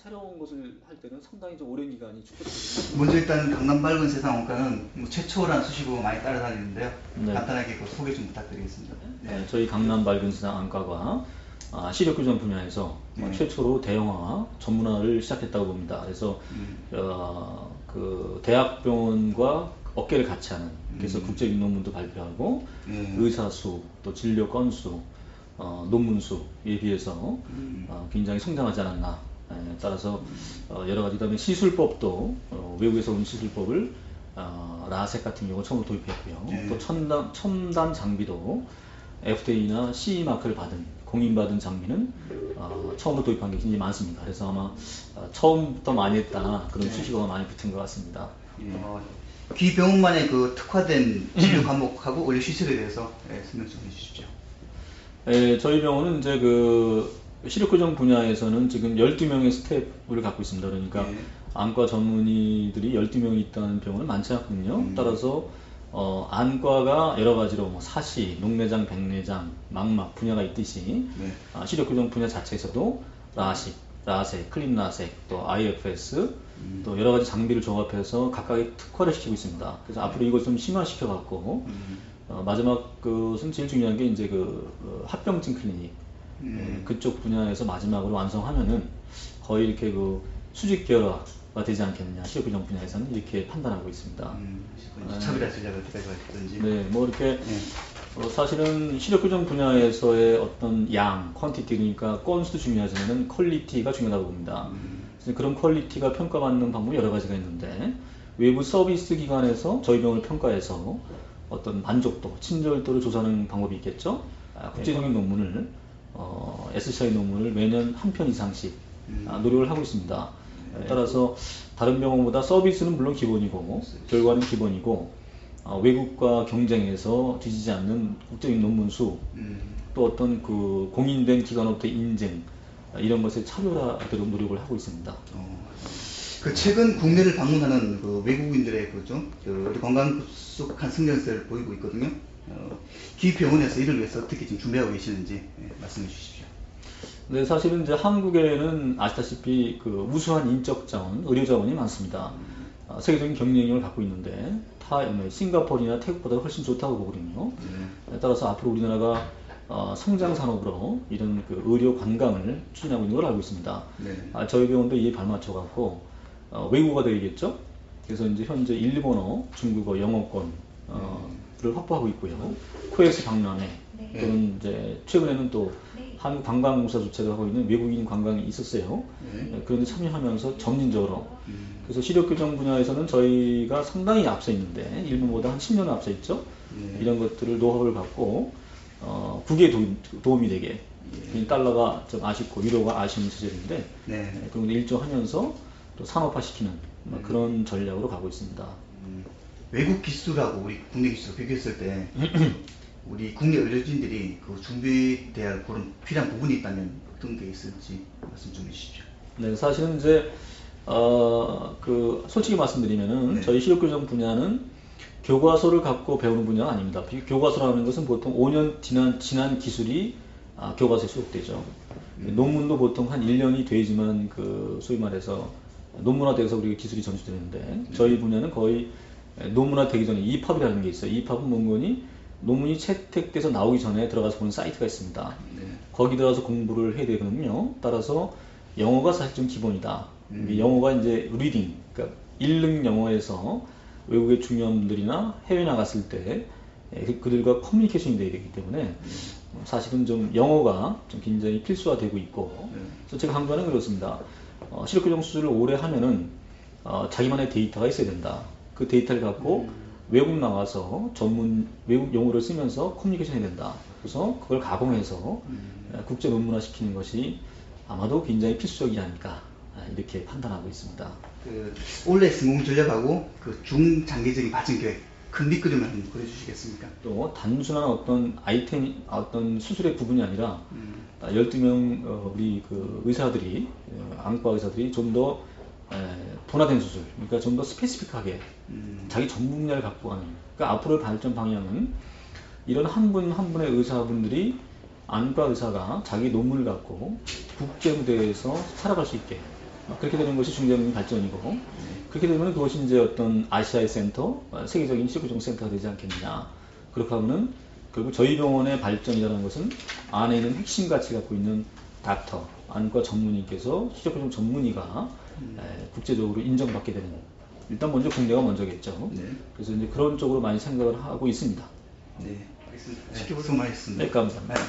새로운 것을 할 때는 상당히 좀 오랜 기간이 축적되거든요. 먼저 일단 강남 밝은 세상 원가는 뭐 최초라는 수식어가 많이 따라다니는데요. 네. 간단하게 그 소개 좀 부탁드리겠습니다. 네, 저희 강남 밝은 세상 안과가 시력 교정 분야에서 최초로 대형화 전문화를 시작했다고 봅니다. 그래서 그 대학병원과 업계를 같이 하는, 그래서 국제적인 논문도 발표하고 의사 수, 또 진료 건수, 논문 수에 비해서 굉장히 성장하지 않았나. 따라서 여러 가지, 그다음에 시술법도 외국에서 온 시술법을 라섹 같은 경우 처음으로 도입했고요. 또 첨단 장비도 FDA나 CE 마크를 받은, 공인받은 장비는 처음으로 도입한 게 굉장히 많습니다. 그래서 아마 처음부터 많이 했다, 그런 수식어가 많이 붙은 것 같습니다. 귀 병원만의 그 특화된 진료 과목하고 원래 시술에 대해서 설명 좀 해주십시오. 저희 병원은 이제 그 시력교정 분야에서는 지금 12명의 스태프를 갖고 있습니다. 그러니까 안과 전문의들이 12명이 있다는 병원은 많지 않거든요. 따라서 안과가 여러 가지로 뭐 사시, 녹내장, 백내장, 망막 분야가 있듯이 시력교정 분야 자체에서도 라섹, 클린 라섹, 또 IFS, 또 여러 가지 장비를 조합해서 각각의 특화를 시키고 있습니다. 그래서 앞으로 이걸 좀 심화시켜 갖고 마지막 그것은 제일 중요한 게 이제 합병증 클리닉, 그쪽 분야에서 마지막으로 완성하면은 거의 이렇게 그 수직 계열화가 되지 않겠느냐, 시력교정 분야에서는 이렇게 판단하고 있습니다. 차별화 전략을 어떻게 가지든지. 네, 뭐 이렇게 사실은 시력교정 분야에서의 어떤 양, 퀀티티, 그러니까 건수도 중요하지만은 퀄리티가 중요하다고 봅니다. 그래서 그런 퀄리티가 평가받는 방법이 여러 가지가 있는데, 외부 서비스 기관에서 저희 병을 평가해서 어떤 만족도, 친절도를 조사하는 방법이 있겠죠. 국제적인 논문을 SCI 논문을 매년 한 편 이상씩 노력을 하고 있습니다. 따라서 다른 병원보다 서비스는 물론 기본이고 결과는 기본이고, 외국과 경쟁에서 뒤지지 않는 국제적인 논문 수, 또 어떤 그 공인된 기관으로부터 인증, 이런 것에 차별화되도록 노력을 하고 있습니다. 그 최근 국내를 방문하는 그 외국인들의 우리 관광숙한 성장세를 보이고 있거든요. 귀 병원에서 이를 위해서 어떻게 지금 준비하고 계시는지 말씀해 주십시오. 네, 사실은 이제 한국에는 아시다시피 그 우수한 인적 자원, 의료 자원이 많습니다. 세계적인 경쟁력을 갖고 있는데 싱가포르나 태국보다 훨씬 좋다고 보거든요. 따라서 앞으로 우리나라가 성장 산업으로 이런 그 의료 관광을 추진하고 있는 걸 알고 있습니다. 저희 병원도 이에 발맞춰 갖고 외국어가 되겠죠. 그래서 이제 현재 일본어, 중국어, 영어권을 확보하고 있고요. 코엑스 박람회, 또는 이제 최근에는 또 한국관광공사 주최가 하고 있는 외국인 관광이 있었어요. 그런데 참여하면서 점진적으로, 그래서 시력교정 분야에서는 저희가 상당히 앞서 있는데 일본보다 한 10년은 앞서 있죠. 이런 것들을 노하우를 갖고 국외에 도움이 되게, 달러가 좀 아쉽고 유로가 아쉬운 시절인데 그런 데 일조하면서 또 산업화시키는 그런 전략으로 가고 있습니다. 외국 기술하고 우리 국내 기술 비교했을 때 우리 국내 의료진들이 그 준비돼야 할 그런 필요한 부분이 있다면 어떤 게 있을지 말씀 좀 해주십시오. 네, 사실은 이제 솔직히 말씀드리면은 저희 시력교정 분야는 교과서를 갖고 배우는 분야가 아닙니다. 교과서라는 것은 보통 5년 지난 기술이 교과서에 수록되죠. 논문도 보통 한 1년이 돼야지만 소위 말해서 논문화돼서 우리가 기술이 전수되는데, 저희 분야는 거의 논문화되기 전에 이팝이라는 게 있어요. 이팝은 논문이 채택돼서 나오기 전에 들어가서 보는 사이트가 있습니다. 거기 들어가서 공부를 해야 되거든요. 따라서 영어가 사실 좀 기본이다. 영어가 이제 리딩, 그러니까 읽는 영어에서 외국의 중요한 분들이나 해외 나갔을 때 그들과 커뮤니케이션이 되어야 되기 때문에 사실은 좀 영어가 좀 굉장히 필수화되고 있고, 그래서 제가 강조하는 그렇습니다. 시력교정 수술을 오래 하면은 자기만의 데이터가 있어야 된다. 그 데이터를 갖고 외국 나가서 외국 용어를 쓰면서 커뮤니케이션 해야 된다. 그래서 그걸 가공해서 국제 논문화 시키는 것이 아마도 굉장히 필수적이지 않을까, 이렇게 판단하고 있습니다. 올해 성공 전략하고 중장기적인 발전 계획, 큰 밑그림을 한번 그려주시겠습니까? 또 단순한 어떤 수술의 부분이 아니라 12명 우리 의사들이, 안과 의사들이 좀 더 분화된 수술, 그러니까 좀 더 스페시픽하게 자기 전문 분야를 갖고 가는, 그러니까 앞으로의 발전 방향은 이런 한 분 한 분의 의사분들이, 안과 의사가 자기 논문을 갖고 국제 무대에서 살아갈 수 있게, 그렇게 되는 것이 중대적인 발전이고 그렇게 되면 그것이 이제 어떤 아시아의 센터, 세계적인 시력교정 센터가 되지 않겠느냐. 그렇게 하면은 결국 저희 병원의 발전이라는 것은 안에 있는 핵심 가치 갖고 있는 닥터, 안과 전문의께서 시력교정 전문의가 국제적으로 인정받게 되는 일단 먼저 국내가 먼저겠죠. 네. 그래서 이제 그런 쪽으로 많이 생각을 하고 있습니다. 네, 알겠습니다. 지켜보도록 하겠습니다. 네, 감사합니다. 네.